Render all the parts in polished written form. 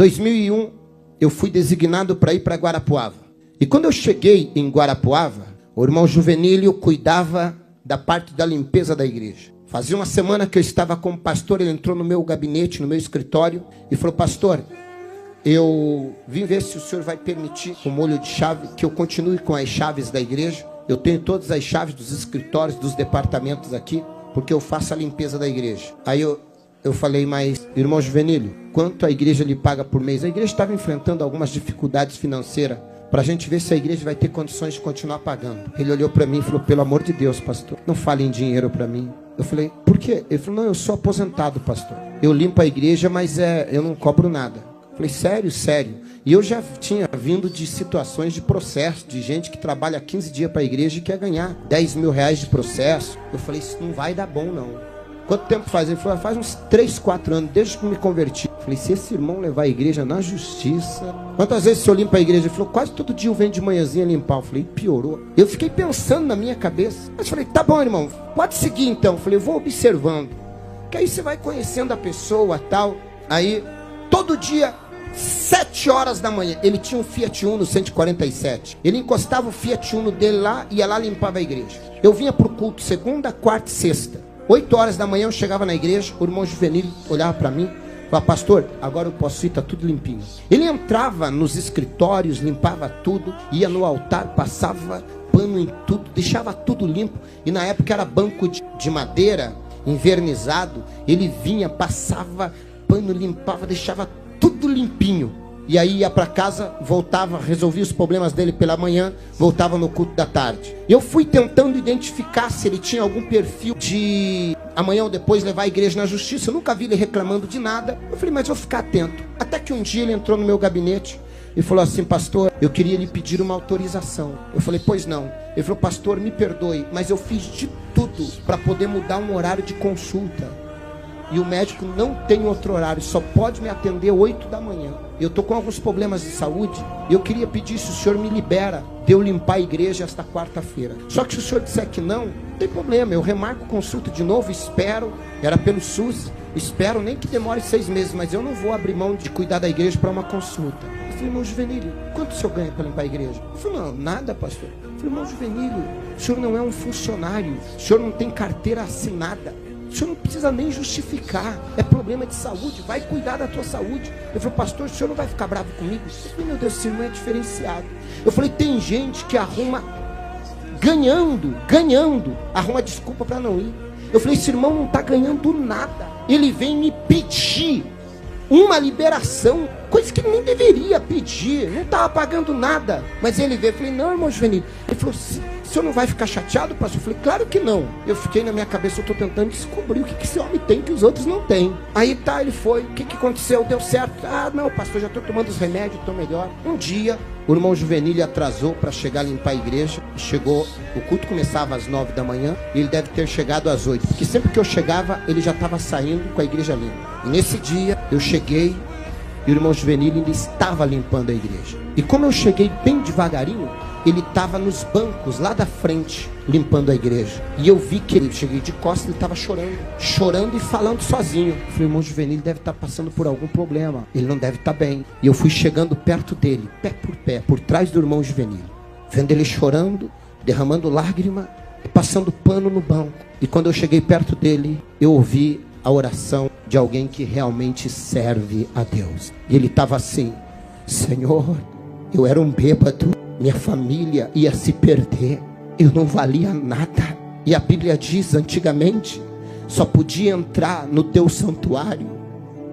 2001, eu fui designado para ir para Guarapuava. E quando eu cheguei em Guarapuava, o irmão Juvenílio cuidava da parte da limpeza da igreja. Fazia uma semana que eu estava como pastor, ele entrou no meu gabinete, no meu escritório, e falou: pastor, eu vim ver se o senhor vai permitir, com molho de chave, que eu continue com as chaves da igreja. Eu tenho todas as chaves dos escritórios, dos departamentos aqui, porque eu faço a limpeza da igreja. Aí eu falei: mas, irmão Juvenílio, quanto a igreja lhe paga por mês? A igreja estava enfrentando algumas dificuldades financeiras, para a gente ver se a igreja vai ter condições de continuar pagando. Ele olhou para mim e falou: pelo amor de Deus, pastor, não fale em dinheiro para mim. Eu falei: por quê? Ele falou: não, eu sou aposentado, pastor. Eu limpo a igreja, mas eu não cobro nada. Eu falei: sério, sério. E eu já tinha vindo de situações de processo, de gente que trabalha 15 dias para a igreja e quer ganhar 10 mil reais de processo. Eu falei: isso não vai dar bom, não. Quanto tempo faz? Ele falou: faz uns 3, 4 anos, desde que me converti. Eu falei: se esse irmão levar a igreja na justiça... Quantas vezes o senhor limpa a igreja? Ele falou: quase todo dia eu venho de manhãzinha limpar. Eu falei: piorou. Eu fiquei pensando na minha cabeça. Mas eu falei: tá bom, irmão, pode seguir então. Eu falei: eu vou observando. Que aí você vai conhecendo a pessoa e tal. Aí, todo dia, 7 horas da manhã, ele tinha um Fiat Uno 147. Ele encostava o Fiat Uno dele lá e ia lá limpava a igreja. Eu vinha pro culto segunda, quarta e sexta. 8 horas da manhã eu chegava na igreja, o irmão Juvenílio olhava para mim, falava: pastor, agora eu posso ir, tá tudo limpinho. Ele entrava nos escritórios, limpava tudo, ia no altar, passava pano em tudo, deixava tudo limpo. E na época era banco de madeira, envernizado. Ele vinha, passava pano, limpava, deixava tudo limpinho. E aí ia para casa, voltava, resolvia os problemas dele pela manhã, voltava no culto da tarde. Eu fui tentando identificar se ele tinha algum perfil de amanhã ou depois levar a igreja na justiça. Eu nunca vi ele reclamando de nada. Eu falei: mas vou ficar atento. Até que um dia ele entrou no meu gabinete e falou assim: pastor, eu queria lhe pedir uma autorização. Eu falei: pois não. Ele falou: pastor, me perdoe, mas eu fiz de tudo para poder mudar um horário de consulta. E o médico não tem outro horário, só pode me atender 8 da manhã. Eu estou com alguns problemas de saúde e eu queria pedir se o senhor me libera de eu limpar a igreja esta quarta-feira. Só que se o senhor disser que não tem problema, eu remarco consulta de novo, espero, era pelo SUS, espero nem que demore 6 meses, mas eu não vou abrir mão de cuidar da igreja para uma consulta. Eu falei: irmão Juvenílio, quanto o senhor ganha para limpar a igreja? Ele falou: não, nada, pastor. Eu falei: irmão Juvenílio, o senhor não é um funcionário, o senhor não tem carteira assinada. O senhor não precisa nem justificar. É problema de saúde, vai cuidar da tua saúde. Ele falou: pastor, o senhor não vai ficar bravo comigo? Eu falei: meu Deus, esse irmão é diferenciado. Eu falei: tem gente que arruma, ganhando, arruma desculpa para não ir. Eu falei: esse irmão não está ganhando nada. Ele vem me pedir uma liberação, coisa que ele nem deveria pedir, não estava pagando nada. Mas ele veio, eu falei: não, irmão Juvenílio. Ele falou: o senhor não vai ficar chateado, pastor? Eu falei: claro que não. Eu fiquei na minha cabeça, eu estou tentando descobrir o que esse homem tem que os outros não têm. Aí tá, ele foi, o que aconteceu? Deu certo? Ah, não, pastor, já estou tomando os remédios, estou melhor. Um dia, o irmão Juvenílio atrasou para chegar a limpar a igreja. Chegou, o culto começava às 9 da manhã, e ele deve ter chegado às 8, porque sempre que eu chegava, ele já estava saindo com a igreja limpa. E nesse dia, eu cheguei, e o irmão Juvenílio ainda estava limpando a igreja. E como eu cheguei bem devagarinho, ele estava nos bancos lá da frente, limpando a igreja. E eu vi que ele, cheguei de costas, ele estava chorando e falando sozinho. Eu falei: irmão Juvenílio deve estar passando por algum problema, ele não deve estar bem. E eu fui chegando perto dele, pé por pé, por trás do irmão Juvenílio, vendo ele chorando, derramando lágrima, passando pano no banco. E quando eu cheguei perto dele, eu ouvi a oração de alguém que realmente serve a Deus. E ele estava assim: Senhor, eu era um bêbado, minha família ia se perder, eu não valia nada. E a Bíblia diz, antigamente, só podia entrar no teu santuário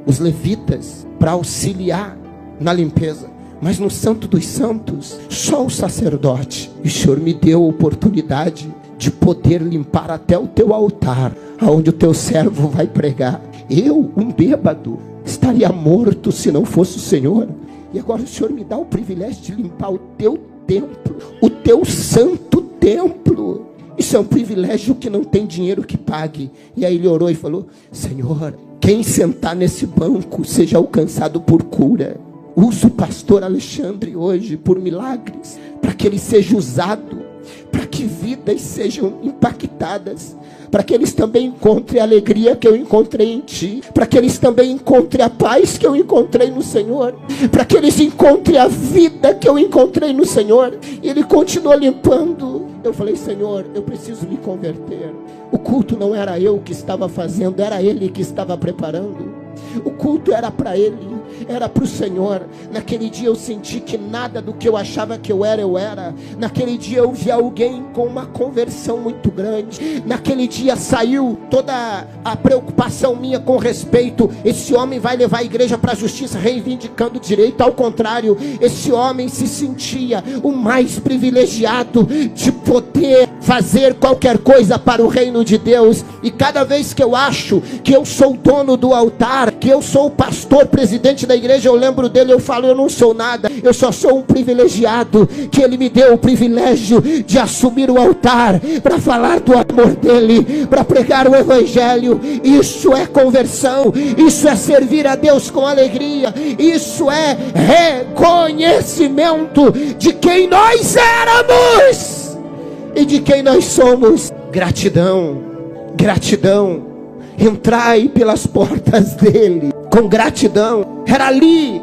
os levitas para auxiliar na limpeza, mas no Santo dos Santos, só o sacerdote. E o Senhor me deu a oportunidade de poder limpar até o teu altar, aonde o teu servo vai pregar. Eu, um bêbado, estaria morto se não fosse o Senhor. E agora o Senhor me dá o privilégio de limpar o teu templo, o teu santo templo. Isso é um privilégio que não tem dinheiro que pague. E aí ele orou e falou: Senhor, quem sentar nesse banco seja alcançado por cura. Usa o pastor Alexandre hoje por milagres, para que ele seja usado, para que vidas sejam impactadas, para que eles também encontrem a alegria que eu encontrei em ti, para que eles também encontrem a paz que eu encontrei no Senhor, para que eles encontrem a vida que eu encontrei no Senhor. E ele continuou limpando. Eu falei: Senhor, eu preciso me converter. O culto não era eu que estava fazendo, era ele que estava preparando. O culto era para ele, era para o Senhor. Naquele dia eu senti que nada do que eu achava que eu era. Naquele dia eu vi alguém com uma conversão muito grande. Naquele dia saiu toda a preocupação minha com respeito: esse homem vai levar a igreja para a justiça, reivindicando direito. Ao contrário, esse homem se sentia o mais privilegiado de poder fazer qualquer coisa para o reino de Deus. E cada vez que eu acho que eu sou o dono do altar, que eu sou o pastor, presidente da igreja, eu lembro dele, eu falo: eu não sou nada, eu só sou um privilegiado, que ele me deu o privilégio de assumir o altar, para falar do amor dele, para pregar o evangelho. Isso é conversão, isso é servir a Deus com alegria, isso é reconhecimento de quem nós éramos e de quem nós somos. Gratidão, gratidão. Entrai pelas portas dele com gratidão. Era ali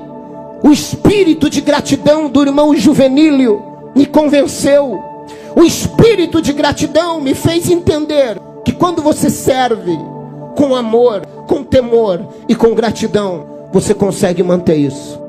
o espírito de gratidão do irmão Juvenílio me convenceu. O espírito de gratidão me fez entender que quando você serve com amor, com temor e com gratidão, você consegue manter isso.